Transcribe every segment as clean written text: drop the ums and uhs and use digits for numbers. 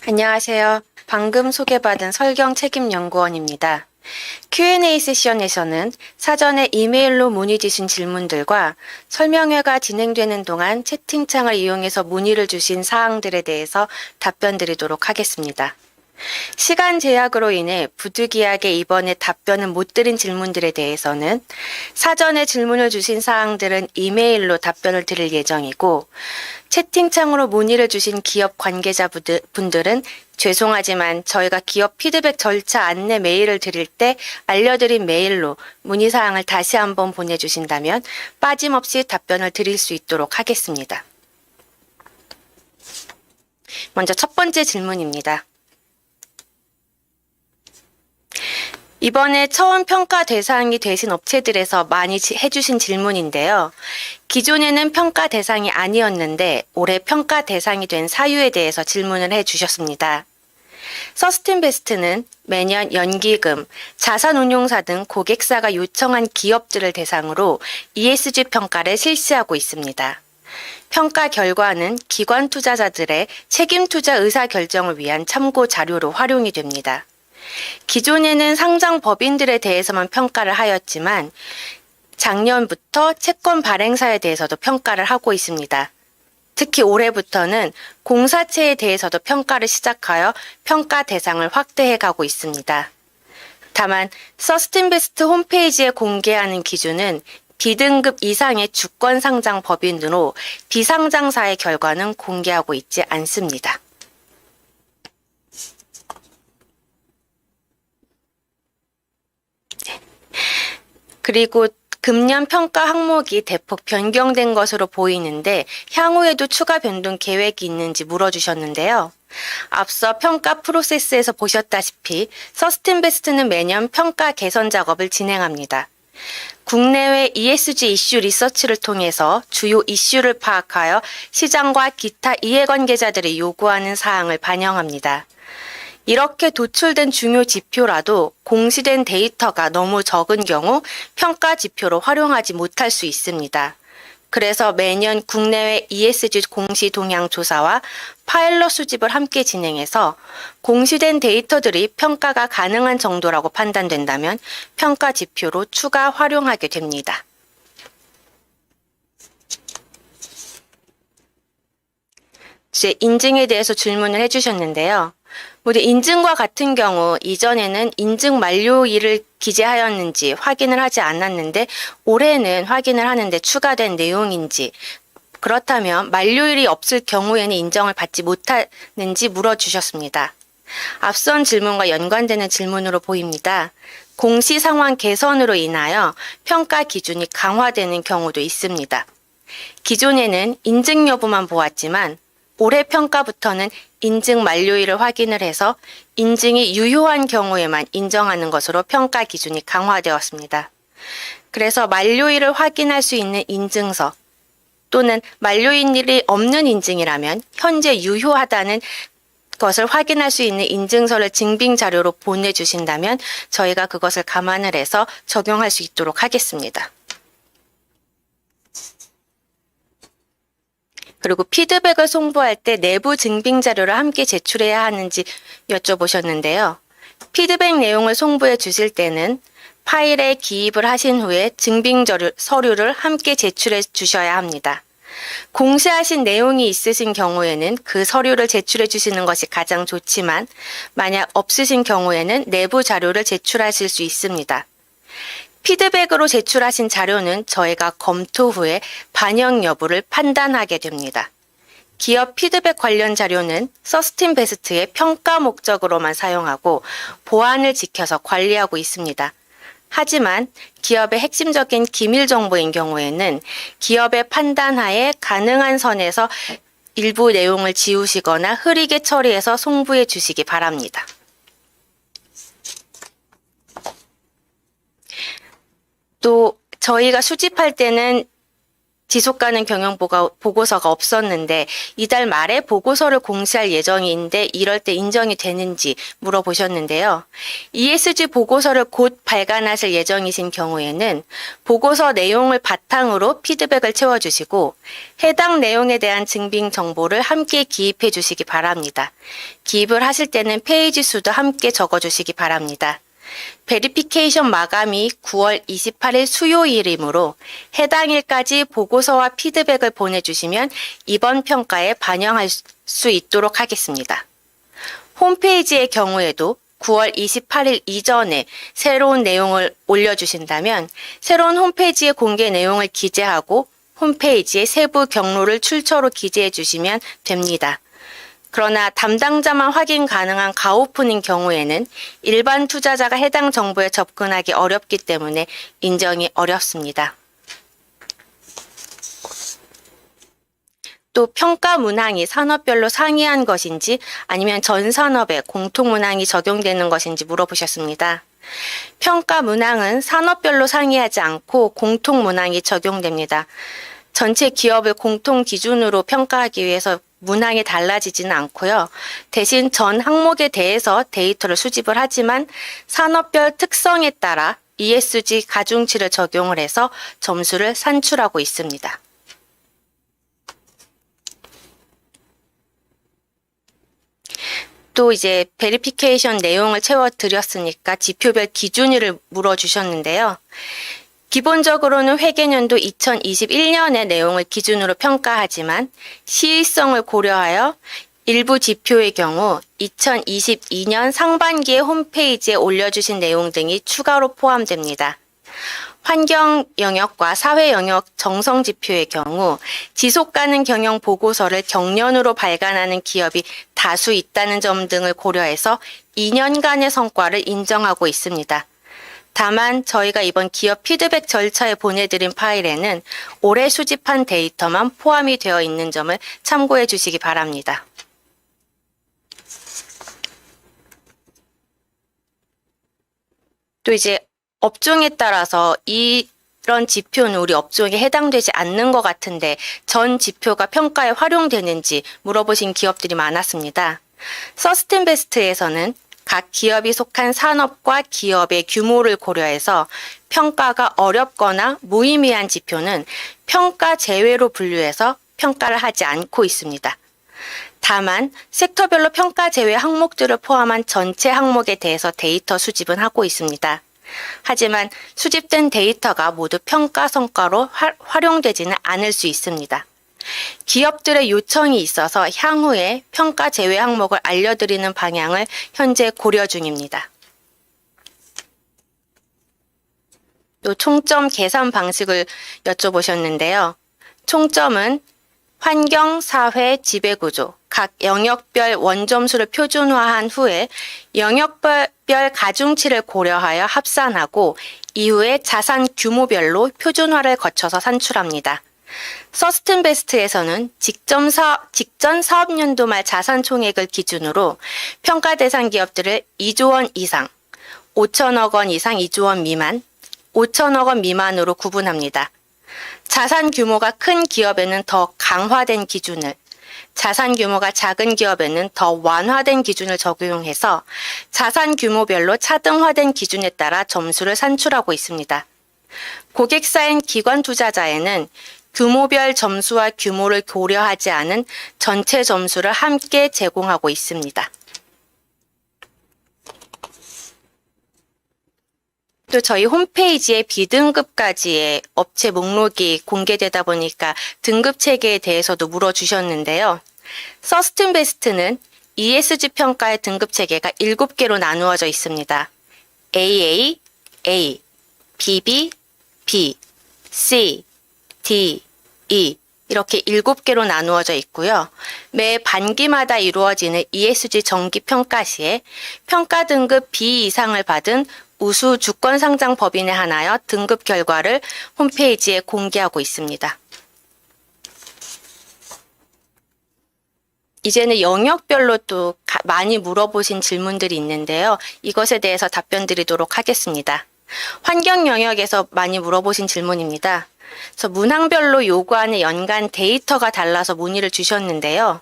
안녕하세요. 방금 소개받은 설경 책임연구원입니다. Q&A 세션에서는 사전에 이메일로 문의 주신 질문들과 설명회가 진행되는 동안 채팅창을 이용해서 문의를 주신 사항들에 대해서 답변 드리도록 하겠습니다. 시간 제약으로 인해 부득이하게 이번에 답변을 못 드린 질문들에 대해서는 사전에 질문을 주신 사항들은 이메일로 답변을 드릴 예정이고, 채팅창으로 문의를 주신 기업 관계자분들은 죄송하지만 저희가 기업 피드백 절차 안내 메일을 드릴 때 알려드린 메일로 문의사항을 다시 한번 보내주신다면 빠짐없이 답변을 드릴 수 있도록 하겠습니다. 먼저 첫 번째 질문입니다. 이번에 처음 평가 대상이 되신 업체들에서 많이 해주신 질문인데요. 기존에는 평가 대상이 아니었는데 올해 평가 대상이 된 사유에 대해서 질문을 해주셨습니다. 서스틴베스트는 매년 연기금, 자산운용사 등 고객사가 요청한 기업들을 대상으로 ESG 평가를 실시하고 있습니다. 평가 결과는 기관 투자자들의 책임 투자 의사 결정을 위한 참고 자료로 활용이 됩니다. 기존에는 상장 법인들에 대해서만 평가를 하였지만 작년부터 채권 발행사에 대해서도 평가를 하고 있습니다. 특히 올해부터는 공사체에 대해서도 평가를 시작하여 평가 대상을 확대해 가고 있습니다. 다만 서스틴베스트 홈페이지에 공개하는 기준은 B등급 이상의 주권 상장 법인으로 비상장사의 결과는 공개하고 있지 않습니다. 그리고 금년 평가 항목이 대폭 변경된 것으로 보이는데 향후에도 추가 변동 계획이 있는지 물어주셨는데요. 앞서 평가 프로세스에서 보셨다시피 서스틴베스트는 매년 평가 개선 작업을 진행합니다. 국내외 ESG 이슈 리서치를 통해서 주요 이슈를 파악하여 시장과 기타 이해관계자들이 요구하는 사항을 반영합니다. 이렇게 도출된 중요 지표라도 공시된 데이터가 너무 적은 경우 평가 지표로 활용하지 못할 수 있습니다. 그래서 매년 국내외 ESG 공시 동향 조사와 파일럿 수집을 함께 진행해서 공시된 데이터들이 평가가 가능한 정도라고 판단된다면 평가 지표로 추가 활용하게 됩니다. 이제 인증에 대해서 질문을 해주셨는데요. 모두 인증과 같은 경우 이전에는 인증 만료일을 기재하였는지 확인을 하지 않았는데 올해는 확인을 하는데 추가된 내용인지, 그렇다면 만료일이 없을 경우에는 인정을 받지 못하는지 물어주셨습니다. 앞선 질문과 연관되는 질문으로 보입니다. 공시 상황 개선으로 인하여 평가 기준이 강화되는 경우도 있습니다. 기존에는 인증 여부만 보았지만 올해 평가부터는 인증 만료일을 확인을 해서 인증이 유효한 경우에만 인정하는 것으로 평가 기준이 강화되었습니다. 그래서 만료일을 확인할 수 있는 인증서 또는 만료일이 없는 인증이라면 현재 유효하다는 것을 확인할 수 있는 인증서를 증빙 자료로 보내주신다면 저희가 그것을 감안을 해서 적용할 수 있도록 하겠습니다. 그리고 피드백을 송부할 때 내부 증빙 자료를 함께 제출해야 하는지 여쭤보셨는데요. 피드백 내용을 송부해 주실 때는 파일에 기입을 하신 후에 증빙 서류를 함께 제출해 주셔야 합니다. 공시하신 내용이 있으신 경우에는 그 서류를 제출해 주시는 것이 가장 좋지만 만약 없으신 경우에는 내부 자료를 제출하실 수 있습니다. 피드백으로 제출하신 자료는 저희가 검토 후에 반영 여부를 판단하게 됩니다. 기업 피드백 관련 자료는 서스틴베스트의 평가 목적으로만 사용하고 보안을 지켜서 관리하고 있습니다. 하지만 기업의 핵심적인 기밀 정보인 경우에는 기업의 판단하에 가능한 선에서 일부 내용을 지우시거나 흐리게 처리해서 송부해 주시기 바랍니다. 또 저희가 수집할 때는 지속가능 경영 보고서가 없었는데 이달 말에 보고서를 공시할 예정인데 이럴 때 인정이 되는지 물어보셨는데요. ESG 보고서를 곧 발간하실 예정이신 경우에는 보고서 내용을 바탕으로 피드백을 채워주시고 해당 내용에 대한 증빙 정보를 함께 기입해 주시기 바랍니다. 기입을 하실 때는 페이지 수도 함께 적어주시기 바랍니다. 베리피케이션 마감이 9월 28일 수요일이므로 해당 일까지 보고서와 피드백을 보내주시면 이번 평가에 반영할 수 있도록 하겠습니다. 홈페이지의 경우에도 9월 28일 이전에 새로운 내용을 올려주신다면 새로운 홈페이지의 공개 내용을 기재하고 홈페이지에 세부 경로를 출처로 기재해 주시면 됩니다. 그러나 담당자만 확인 가능한 가오픈인 경우에는 일반 투자자가 해당 정보에 접근하기 어렵기 때문에 인정이 어렵습니다. 또 평가 문항이 산업별로 상이한 것인지 아니면 전 산업에 공통 문항이 적용되는 것인지 물어보셨습니다. 평가 문항은 산업별로 상이하지 않고 공통 문항이 적용됩니다. 전체 기업을 공통 기준으로 평가하기 위해서 문항이 달라지지는 않고요. 대신 전 항목에 대해서 데이터를 수집을 하지만 산업별 특성에 따라 ESG 가중치를 적용을 해서 점수를 산출하고 있습니다. 또 이제 베리피케이션 내용을 채워드렸으니까 지표별 기준일을 물어주셨는데요. 기본적으로는 회계년도 2021년의 내용을 기준으로 평가하지만 시의성을 고려하여 일부 지표의 경우 2022년 상반기에 홈페이지에 올려주신 내용 등이 추가로 포함됩니다. 환경 영역과 사회 영역 정성 지표의 경우 지속가능 경영 보고서를 경년으로 발간하는 기업이 다수 있다는 점 등을 고려해서 2년간의 성과를 인정하고 있습니다. 다만 저희가 이번 기업 피드백 절차에 보내드린 파일에는 올해 수집한 데이터만 포함이 되어 있는 점을 참고해 주시기 바랍니다. 또 이제 업종에 따라서 이런 지표는 우리 업종에 해당되지 않는 것 같은데 전 지표가 평가에 활용되는지 물어보신 기업들이 많았습니다. 서스틴베스트에서는 각 기업이 속한 산업과 기업의 규모를 고려해서 평가가 어렵거나 무의미한 지표는 평가 제외로 분류해서 평가를 하지 않고 있습니다. 다만 섹터별로 평가 제외 항목들을 포함한 전체 항목에 대해서 데이터 수집은 하고 있습니다. 하지만 수집된 데이터가 모두 평가 성과로 활용되지는 않을 수 있습니다. 기업들의 요청이 있어서 향후에 평가 제외 항목을 알려드리는 방향을 현재 고려 중입니다. 또 총점 계산 방식을 여쭤보셨는데요. 총점은 환경, 사회, 지배구조, 각 영역별 원점수를 표준화한 후에 영역별 가중치를 고려하여 합산하고 이후에 자산 규모별로 표준화를 거쳐서 산출합니다. 서스틴베스트에서는 직전 사업연도 말 자산 총액을 기준으로 평가 대상 기업들을 2조 원 이상, 5천억 원 이상 2조 원 미만, 5천억 원 미만으로 구분합니다. 자산 규모가 큰 기업에는 더 강화된 기준을, 자산 규모가 작은 기업에는 더 완화된 기준을 적용해서 자산 규모별로 차등화된 기준에 따라 점수를 산출하고 있습니다. 고객사인 기관 투자자에는 규모별 점수와 규모를 고려하지 않은 전체 점수를 함께 제공하고 있습니다. 또 저희 홈페이지에 B등급까지의 업체 목록이 공개되다 보니까 등급 체계에 대해서도 물어주셨는데요. 서스틴베스트는 ESG 평가의 등급 체계가 7개로 나누어져 있습니다. AA, A, BB, B, C, D, E 이렇게 7개로 나누어져 있고요. 매 반기마다 이루어지는 ESG 정기 평가 시에 평가 등급 B 이상을 받은 우수 주권 상장 법인에 한하여 등급 결과를 홈페이지에 공개하고 있습니다. 이제는 영역별로 또 많이 물어보신 질문들이 있는데요. 이것에 대해서 답변 드리도록 하겠습니다. 환경 영역에서 많이 물어보신 질문입니다. 그래서 문항별로 요구하는 연간 데이터가 달라서 문의를 주셨는데요.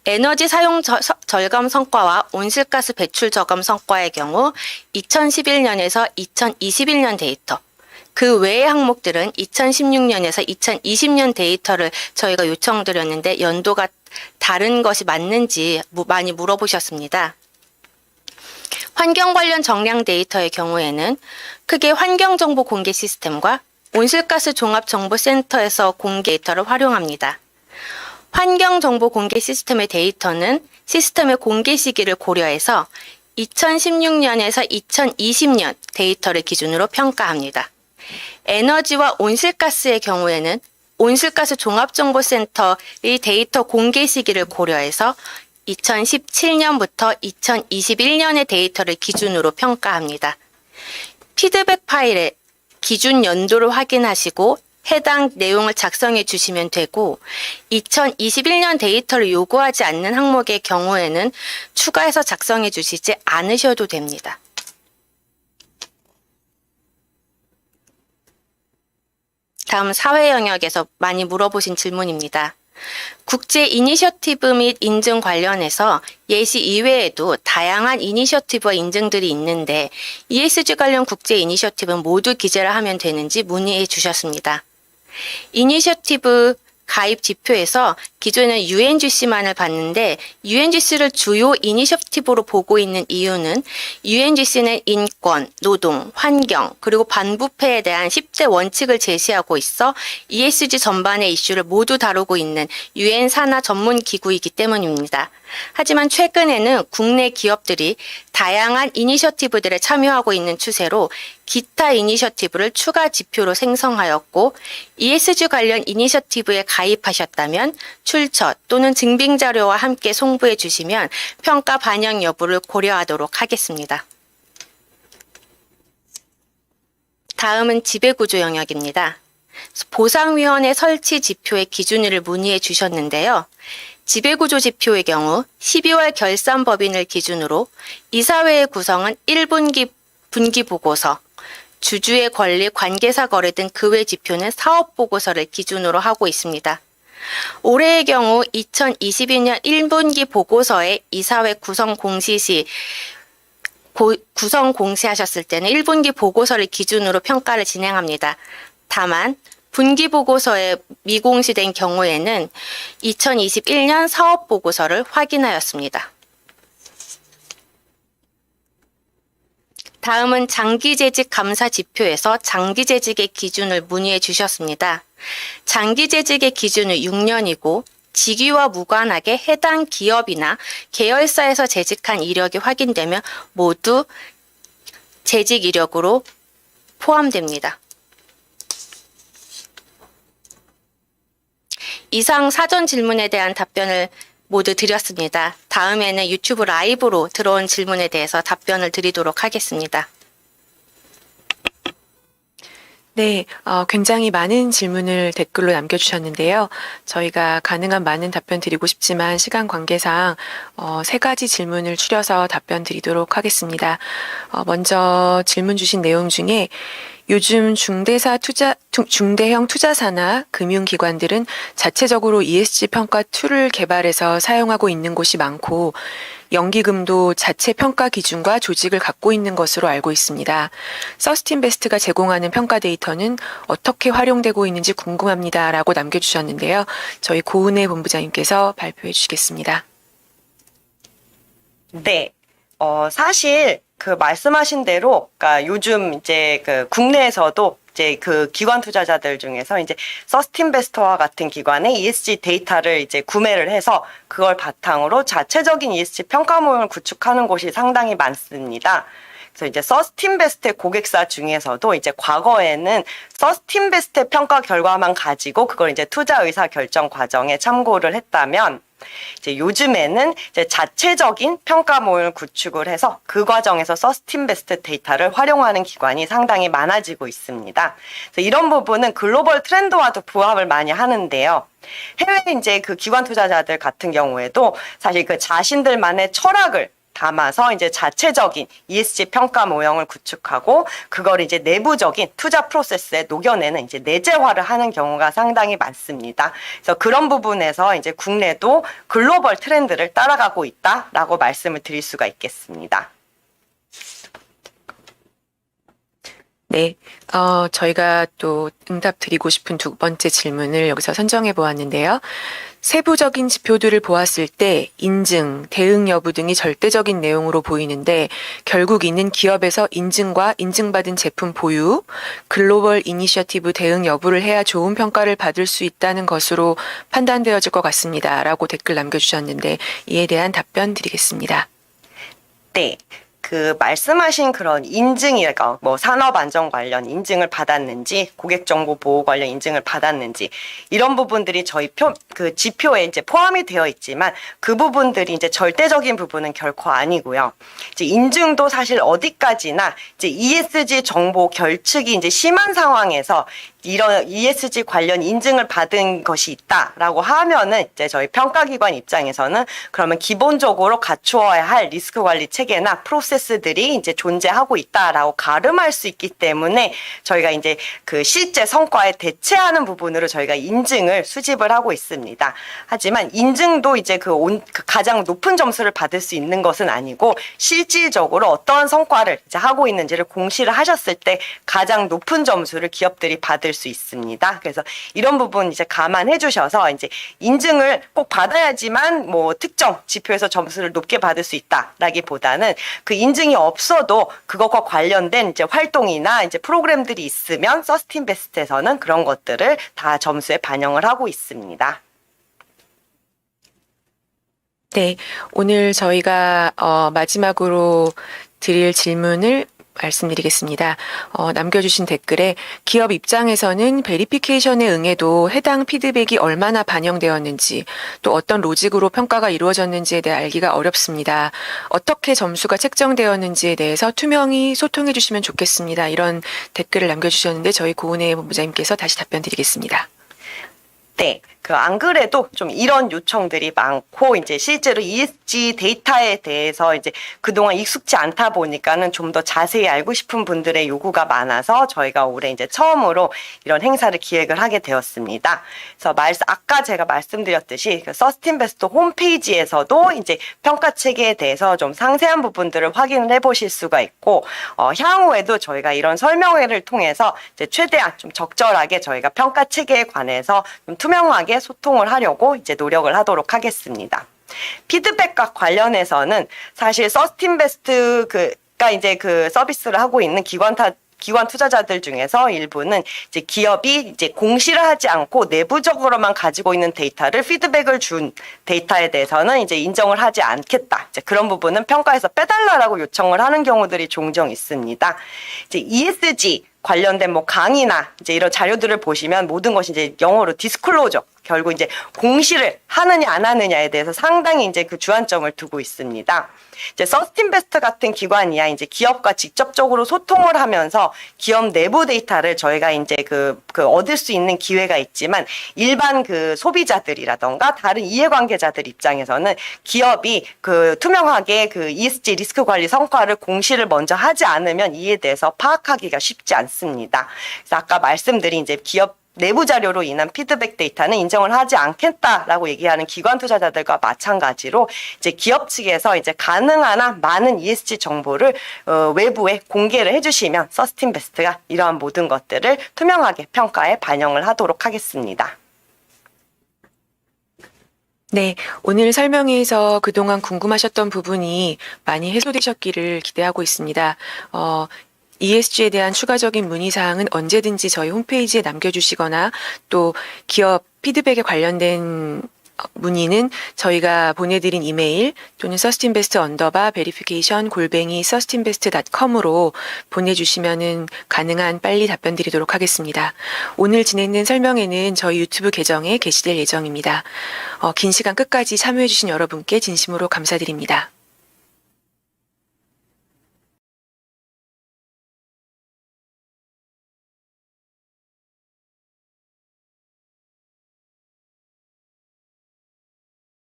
에너지 사용 절감 성과와 온실가스 배출 저감 성과의 경우 2011년에서 2021년 데이터, 그 외의 항목들은 2016년에서 2020년 데이터를 저희가 요청드렸는데 연도가 다른 것이 맞는지 많이 물어보셨습니다. 환경 관련 정량 데이터의 경우에는 크게 환경정보 공개 시스템과 온실가스 종합정보센터에서 공개 데이터를 활용합니다. 환경정보 공개 시스템의 데이터는 시스템의 공개 시기를 고려해서 2016년에서 2020년 데이터를 기준으로 평가합니다. 에너지와 온실가스의 경우에는 온실가스 종합정보센터의 데이터 공개 시기를 고려해서 2017년부터 2021년의 데이터를 기준으로 평가합니다. 피드백 파일에 기준 연도를 확인하시고 해당 내용을 작성해 주시면 되고 2021년 데이터를 요구하지 않는 항목의 경우에는 추가해서 작성해 주시지 않으셔도 됩니다. 다음 사회 영역에서 많이 물어보신 질문입니다. 국제 이니셔티브 및 인증 관련해서 예시 이외에도 다양한 이니셔티브와 인증들이 있는데 ESG 관련 국제 이니셔티브는 모두 기재를 하면 되는지 문의해 주셨습니다. 이니셔티브 가입 지표에서 기존에는 UNGC만을 봤는데 UNGC를 주요 이니셔티브로 보고 있는 이유는 UNGC는 인권, 노동, 환경, 그리고 반부패에 대한 10대 원칙을 제시하고 있어 ESG 전반의 이슈를 모두 다루고 있는 UN 산하 전문 기구이기 때문입니다. 하지만 최근에는 국내 기업들이 다양한 이니셔티브들에 참여하고 있는 추세로 기타 이니셔티브를 추가 지표로 생성하였고 ESG 관련 이니셔티브에 가입하셨다면 출처 또는 증빙 자료와 함께 송부해 주시면 평가 반영 여부를 고려하도록 하겠습니다. 다음은 지배구조 영역입니다. 보상위원회 설치 지표의 기준일을 문의해 주셨는데요. 지배구조 지표의 경우 12월 결산법인을 기준으로 이사회의 구성은 1분기 분기보고서, 주주의 권리, 관계사 거래 등 그 외 지표는 사업보고서를 기준으로 하고 있습니다. 올해의 경우 2022년 1분기 보고서에 이사회 구성 공시 시 구성 공시하셨을 때는 1분기 보고서를 기준으로 평가를 진행합니다. 다만 분기 보고서에 미공시된 경우에는 2021년 사업 보고서를 확인하였습니다. 다음은 장기재직 감사 지표에서 장기재직의 기준을 문의해 주셨습니다. 장기재직의 기준은 6년이고 직위와 무관하게 해당 기업이나 계열사에서 재직한 이력이 확인되면 모두 재직 이력으로 포함됩니다. 이상 사전 질문에 대한 답변을 모두 드렸습니다. 다음에는 유튜브 라이브로 들어온 질문에 대해서 답변을 드리도록 하겠습니다. 네, 굉장히 많은 질문을 댓글로 남겨주셨는데요. 저희가 가능한 많은 답변 드리고 싶지만 시간 관계상 3가지 질문을 추려서 답변 드리도록 하겠습니다. 먼저 질문 주신 내용 중에 요즘 중대형 투자사나 금융기관들은 자체적으로 ESG 평가 툴을 개발해서 사용하고 있는 곳이 많고 연기금도 자체 평가 기준과 조직을 갖고 있는 것으로 알고 있습니다. 서스틴베스트가 제공하는 평가 데이터는 어떻게 활용되고 있는지 궁금합니다. 라고 남겨주셨는데요. 저희 고은혜 본부장님께서 발표해 주시겠습니다. 네. 사실 그 말씀하신 대로, 그러니까 요즘 이제 그 국내에서도 이제 그 기관 투자자들 중에서 이제 서스틴베스터와 같은 기관의 ESG 데이터를 이제 구매를 해서 그걸 바탕으로 자체적인 ESG 평가모형을 구축하는 곳이 상당히 많습니다. 그래서 이제 서스틴베스트의 고객사 중에서도 이제 과거에는 서스틴베스트의 평가 결과만 가지고 그걸 이제 투자 의사 결정 과정에 참고를 했다면 이제 요즘에는 이제 자체적인 평가 모형을 구축을 해서 그 과정에서 서스틴베스트 데이터를 활용하는 기관이 상당히 많아지고 있습니다. 그래서 이런 부분은 글로벌 트렌드와도 부합을 많이 하는데요. 해외 이제 그 기관 투자자들 같은 경우에도 사실 그 자신들만의 철학을 담아서 이제 자체적인 ESG 평가 모형을 구축하고 그걸 이제 내부적인 투자 프로세스에 녹여내는 이제 내재화를 하는 경우가 상당히 많습니다. 그래서 그런 부분에서 이제 국내도 글로벌 트렌드를 따라가고 있다라고 말씀을 드릴 수가 있겠습니다. 네, 저희가 또 응답 드리고 싶은 두 번째 질문을 여기서 선정해 보았는데요. 세부적인 지표들을 보았을 때 인증, 대응 여부 등이 절대적인 내용으로 보이는데 결국 이는 기업에서 인증과 인증받은 제품 보유, 글로벌 이니셔티브 대응 여부를 해야 좋은 평가를 받을 수 있다는 것으로 판단되어질 것 같습니다. 라고 댓글 남겨주셨는데 이에 대한 답변 드리겠습니다. 네. 그 말씀하신 그런 인증이랄까 뭐 산업 안전 관련 인증을 받았는지 고객 정보 보호 관련 인증을 받았는지 이런 부분들이 저희 그 지표에 이제 포함이 되어 있지만 그 부분들이 이제 절대적인 부분은 결코 아니고요. 이제 인증도 사실 어디까지나 이제 ESG 정보 결측이 이제 심한 상황에서 이런 ESG 관련 인증을 받은 것이 있다라고 하면은 이제 저희 평가기관 입장에서는 그러면 기본적으로 갖추어야 할 리스크 관리 체계나 프로세스들이 이제 존재하고 있다라고 가름할 수 있기 때문에 저희가 이제 그 실제 성과에 대체하는 부분으로 저희가 인증을 수집을 하고 있습니다. 하지만 인증도 이제 그 가장 높은 점수를 받을 수 있는 것은 아니고 실질적으로 어떠한 성과를 이제 하고 있는지를 공시를 하셨을 때 가장 높은 점수를 기업들이 받을 수 있습니다. 그래서 이런 부분 이제 감안해 주셔서 이제 인증을 꼭 받아야지만 뭐 특정 지표에서 점수를 높게 받을 수 있다라기보다는 그 인증이 없어도 그것과 관련된 이제 활동이나 이제 프로그램들이 있으면 서스틴베스트에서는 그런 것들을 다 점수에 반영을 하고 있습니다. 네, 오늘 저희가 마지막으로 드릴 질문을 말씀드리겠습니다. 남겨주신 댓글에 기업 입장에서는 베리피케이션에 응해도 해당 피드백이 얼마나 반영되었는지 또 어떤 로직으로 평가가 이루어졌는지에 대해 알기가 어렵습니다. 어떻게 점수가 책정되었는지에 대해서 투명히 소통해 주시면 좋겠습니다. 이런 댓글을 남겨주셨는데 저희 고은혜 본부장님께서 다시 답변 드리겠습니다. 네. 안 그래도 좀 이런 요청들이 많고, 이제 실제로 ESG 데이터에 대해서 이제 그동안 익숙치 않다 보니까는 좀 더 자세히 알고 싶은 분들의 요구가 많아서 저희가 올해 이제 처음으로 이런 행사를 기획을 하게 되었습니다. 그래서 아까 제가 말씀드렸듯이 서스틴베스트 홈페이지에서도 이제 평가 체계에 대해서 좀 상세한 부분들을 확인을 해보실 수가 있고, 향후에도 저희가 이런 설명회를 통해서 이제 최대한 좀 적절하게 저희가 평가 체계에 관해서 좀 투명하게 소통을 하려고 이제 노력을 하도록 하겠습니다. 피드백과 관련해서는 사실 서스틴베스트가 이제 그 서비스를 하고 있는 기관 투자자들 중에서 일부는 이제 기업이 이제 공시를 하지 않고 내부적으로만 가지고 있는 데이터를 피드백을 준 데이터에 대해서는 이제 인정을 하지 않겠다. 이제 그런 부분은 평가에서 빼달라라고 요청을 하는 경우들이 종종 있습니다. 이제 ESG 관련된 뭐 강의나 이제 이런 자료들을 보시면 모든 것이 이제 영어로 디스클로저, 결국 이제 공시를 하느냐 안 하느냐에 대해서 상당히 이제 그 주안점을 두고 있습니다. 이제 서스틴베스트 같은 기관이야 이제 기업과 직접적으로 소통을 하면서 기업 내부 데이터를 저희가 이제 그 얻을 수 있는 기회가 있지만 일반 그 소비자들이라던가 다른 이해관계자들 입장에서는 기업이 그 투명하게 그 ESG 리스크 관리 성과를 공시를 먼저 하지 않으면 이에 대해서 파악하기가 쉽지 않습니다. 그래서 아까 말씀드린 이제 기업 내부 자료로 인한 피드백 데이터는 인정을 하지 않겠다라고 얘기하는 기관 투자자들과 마찬가지로 이제 기업 측에서 이제 가능한 한 많은 ESG 정보를 외부에 공개를 해주시면 서스틴베스트가 이러한 모든 것들을 투명하게 평가에 반영을 하도록 하겠습니다. 네, 오늘 설명회에서 그동안 궁금하셨던 부분이 많이 해소되셨기를 기대하고 있습니다. ESG에 대한 추가적인 문의사항은 언제든지 저희 홈페이지에 남겨주시거나 또 기업 피드백에 관련된 문의는 저희가 보내드린 이메일 또는 sustinbest_verification@sustinbest.com으로 보내주시면은 가능한 빨리 답변 드리도록 하겠습니다. 오늘 진행된 설명회는 저희 유튜브 계정에 게시될 예정입니다. 긴 시간 끝까지 참여해주신 여러분께 진심으로 감사드립니다.